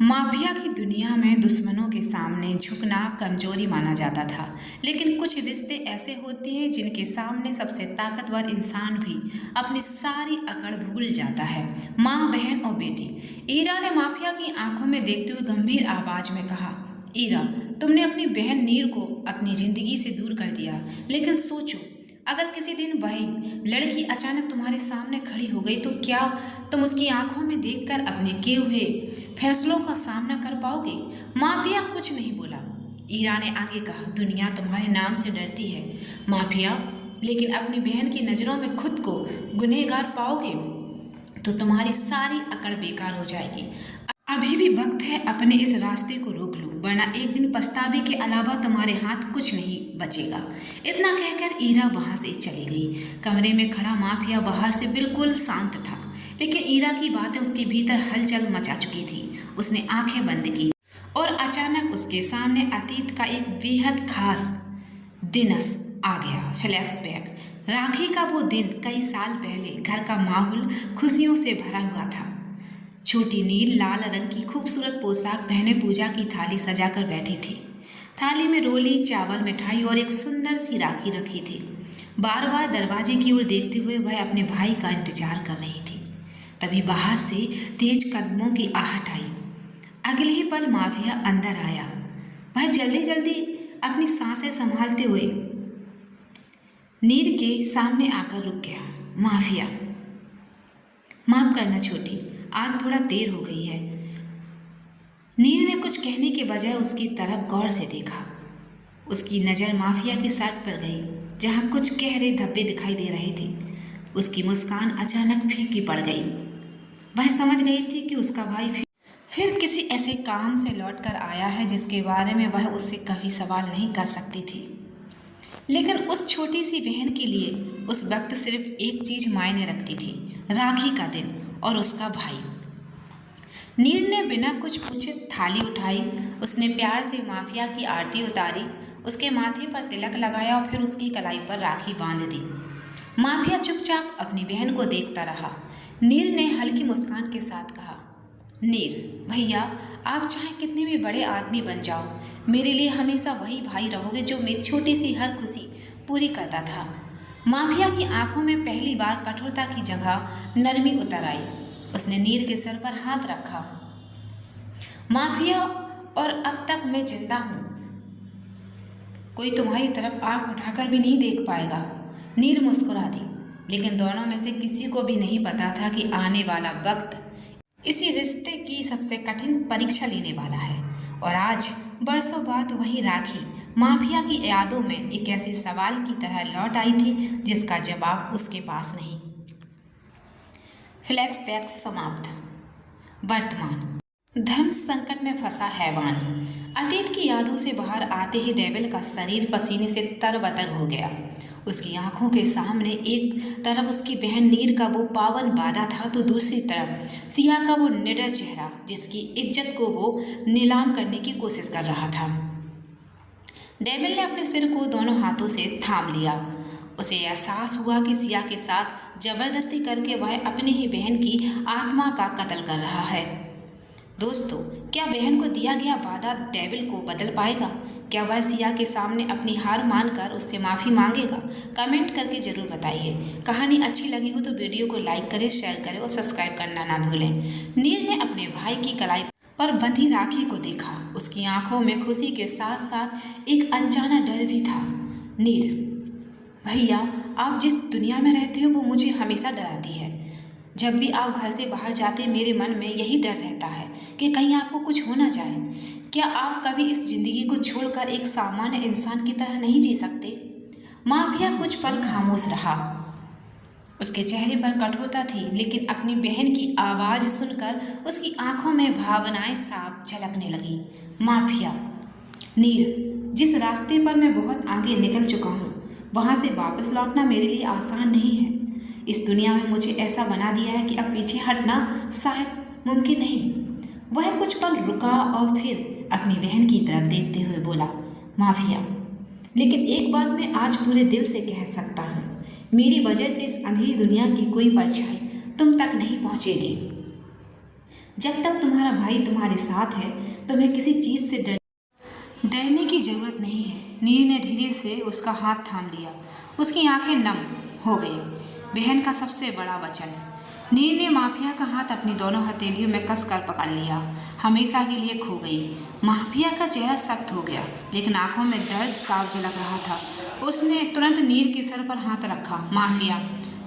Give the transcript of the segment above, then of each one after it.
Mafia की दुनिया में दुश्मनों के सामने झुकना कमजोरी माना जाता था। लेकिन कुछ रिश्ते ऐसे होते हैं जिनके सामने सबसे ताकतवर इंसान भी अपनी सारी अकड़ भूल जाता है। माँ, बहन और बेटी। ईरा ने माफिया की आंखों में देखते हुए गंभीर आवाज में कहा, ईरा, तुमने अपनी बहन नीर को अपनी जिंदगी से दूर कर दिया, लेकिन सोचो, अगर किसी दिन वही लड़की अचानक तुम्हारे सामने खड़ी हो गई तो क्या तुम उसकी आंखों में देखकर अपने किए हुए फैसलों का सामना कर पाओगे? माफिया कुछ नहीं बोला। ईरा ने आगे कहा, दुनिया तुम्हारे नाम से डरती है माफिया, लेकिन अपनी बहन की नज़रों में खुद को गुनहगार पाओगे तो तुम्हारी सारी अकड़ बेकार हो जाएगी। अभी भी वक्त है, अपने इस रास्ते को रोक लो, वरना एक दिन पछतावे के अलावा तुम्हारे हाथ कुछ नहीं बचेगा। इतना कहकर ईरा वहां से चली गई। कमरे में खड़ा माफिया बाहर से बिल्कुल शांत था, लेकिन ईरा की बातें उसके भीतर हलचल मचा चुकी थी। उसने आंखें बंद की और अचानक उसके सामने अतीत का एक बेहद खास दिन आ गया। फ्लैशबैक। राखी का वो दिन, कई साल पहले। घर का माहौल खुशियों से भरा हुआ था। छोटी नील लाल रंग की खूबसूरत पोशाक पहने पूजा की थाली सजाकर बैठी थी। थाली में रोली, चावल, मिठाई और एक सुंदर सी राखी रखी थी। बार बार दरवाजे की ओर देखते हुए वह अपने भाई का इंतजार कर रही थी। तभी बाहर से तेज कदमों की आहट आई। अगले ही पल माफिया अंदर आया। वह जल्दी जल्दी अपनी सांसें संभालते हुए नीर के सामने आकर रुक गया। माफिया, माफ करना छोटी, आज थोड़ा देर हो गई है। नीर ने कुछ कहने के बजाय उसकी तरफ गौर से देखा। उसकी नज़र माफिया की शर्ट पर गई, जहाँ कुछ गहरे धब्बे दिखाई दे रहे थे। उसकी मुस्कान अचानक फीकी पड़ गई। वह समझ गई थी कि उसका भाई फिर किसी ऐसे काम से लौट कर आया है जिसके बारे में वह उससे कभी सवाल नहीं कर सकती थी। लेकिन उस छोटी सी बहन के लिए उस वक्त सिर्फ एक चीज़ मायने रखती थी, राखी का दिन और उसका भाई। नीर ने बिना कुछ पूछे थाली उठाई। उसने प्यार से माफिया की आरती उतारी, उसके माथे पर तिलक लगाया और फिर उसकी कलाई पर राखी बांध दी। माफिया चुपचाप अपनी बहन को देखता रहा। नीर ने हल्की मुस्कान के साथ कहा, नीर भैया, आप चाहे कितने भी बड़े आदमी बन जाओ, मेरे लिए हमेशा वही भाई रहोगे जो मेरी छोटी सी हर खुशी पूरी करता था। माफिया की आंखों में पहली बार कठोरता की जगह नरमी उतर आई। उसने नीर के सर पर हाथ रखा। माफिया, और अब तक मैं जिंदा हूँ, कोई तुम्हारी तरफ आंख उठाकर भी नहीं देख पाएगा। नीर मुस्कुरा दी, लेकिन दोनों में से किसी को भी नहीं पता था कि आने वाला वक्त इसी रिश्ते की सबसे कठिन परीक्षा लेने वाला है। और आज बरसों बाद वही राखी माफिया की यादों में एक ऐसे सवाल की तरह लौट आई थी जिसका जवाब उसके पास नहीं। फ्लैशबैक समाप्त। वर्तमान। धर्म संकट में फंसा हैवान। अतीत की यादों से बाहर आते ही डेविल का शरीर पसीने से तरबतर हो गया। उसकी आंखों के सामने एक तरफ उसकी बहन नीर का वो पावन वादा था, तो दूसरी तरफ सिया का वो निडर चेहरा जिसकी इज्जत को वो नीलाम करने की कोशिश कर रहा था। डेविल ने अपने सिर को दोनों हाथों से थाम लिया। उसे एहसास हुआ कि सिया के साथ जबरदस्ती करके वह अपनी ही बहन की आत्मा का कत्ल कर रहा है। दोस्तों, क्या बहन को दिया गया वादा डेविल को बदल पाएगा? क्या वह सिया के सामने अपनी हार मानकर उससे माफ़ी मांगेगा? कमेंट करके ज़रूर बताइए। कहानी अच्छी लगी हो तो वीडियो को लाइक करें, शेयर करें और सब्सक्राइब करना ना भूलें। नीर ने अपने भाई की कलाई पर बंधी राखी को देखा। उसकी आंखों में खुशी के साथ साथ एक अनजाना डर भी था। नीर भैया, आप जिस दुनिया में रहते हो वो मुझे हमेशा डराती है। जब भी आप घर से बाहर जाते मेरे मन में यही डर रहता है कि कहीं आपको कुछ हो ना जाए। क्या आप कभी इस जिंदगी को छोड़कर एक सामान्य इंसान की तरह नहीं जी सकते? माफिया कुछ पल खामोश रहा। उसके चेहरे पर कठोरता थी, लेकिन अपनी बहन की आवाज़ सुनकर उसकी आंखों में भावनाएं साफ झलकने लगी। माफिया, नीर, जिस रास्ते पर मैं बहुत आगे निकल चुका हूँ वहाँ से वापस लौटना मेरे लिए आसान नहीं है। इस दुनिया में मुझे ऐसा बना दिया है कि अब पीछे हटना शायद मुमकिन नहीं। वह कुछ पल रुका और फिर अपनी बहन की तरफ देखते हुए बोला, माफिया, लेकिन एक बात मैं आज पूरे दिल से कह सकता हूँ, मेरी वजह से इस अंधेरी दुनिया की कोई परछाई तुम तक नहीं पहुँचेगी। जब तक तुम्हारा भाई तुम्हारे साथ है तुम्हें किसी चीज़ से डरने की जरूरत नहीं है। नीर ने धीरे से उसका हाथ थाम लिया। उसकी आंखें नम हो गईं। बहन का सबसे बड़ा वचन। नीर ने माफिया का हाथ अपनी दोनों हथेलियों में कसकर पकड़ लिया। हमेशा के लिए खो गई। माफिया का चेहरा सख्त हो गया, लेकिन आंखों में दर्द साफ झलक रहा था। उसने तुरंत नीर के सर पर हाथ रखा। माफिया,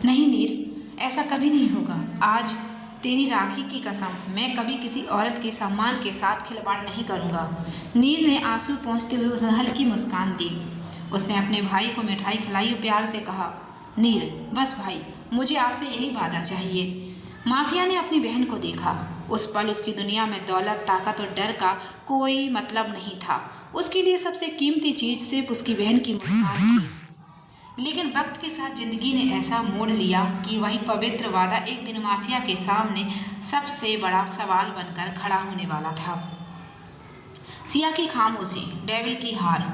नहीं नीर, ऐसा कभी नहीं होगा। आज तेरी राखी की कसम, मैं कभी किसी औरत के सम्मान के साथ खिलवाड़ नहीं करूँगा। नीर ने आंसू पोंछते हुए उसे हल्की मुस्कान दी। उसने अपने भाई को मिठाई खिलाई और प्यार से कहा, नीर बस भाई, मुझे आपसे यही वादा चाहिए। माफिया ने अपनी बहन को देखा। उस पल उसकी दुनिया में दौलत, ताकत और डर का कोई मतलब नहीं था। उसके लिए सबसे कीमती चीज़ सिर्फ उसकी बहन की मुस्कान थी। लेकिन वक्त के साथ जिंदगी ने ऐसा मोड़ लिया कि वही पवित्र वादा एक दिन माफिया के सामने सबसे बड़ा सवाल बनकर खड़ा होने वाला था। सिया की खामोशी, डेविल की हार।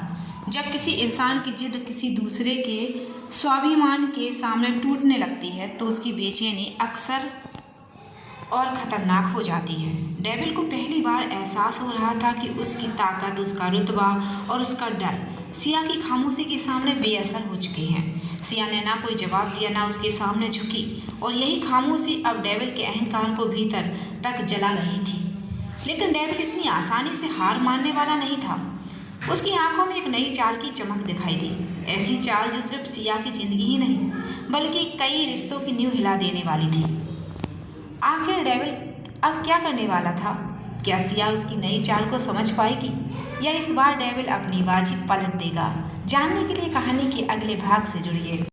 जब किसी इंसान की जिद किसी दूसरे के स्वाभिमान के सामने टूटने लगती है तो उसकी बेचैनी अक्सर और ख़तरनाक हो जाती है। डेविल को पहली बार एहसास हो रहा था कि उसकी ताकत, उसका रुतबा और उसका डर सिया की खामोशी के सामने बेअसर हो चुके हैं। सिया ने ना कोई जवाब दिया, ना उसके सामने झुकी, और यही खामोशी अब डेविल के अहंकार को भीतर तक जला रही थी। लेकिन डेविल इतनी आसानी से हार मानने वाला नहीं था। उसकी आंखों में एक नई चाल की चमक दिखाई दी। ऐसी चाल जो सिर्फ सिया की जिंदगी ही नहीं बल्कि कई रिश्तों की नींव हिला देने वाली थी। आखिर डेविल अब क्या करने वाला था? क्या सिया उसकी नई चाल को समझ पाएगी, या इस बार डेविल अपनी बाजी पलट देगा? जानने के लिए कहानी के अगले भाग से जुड़िए।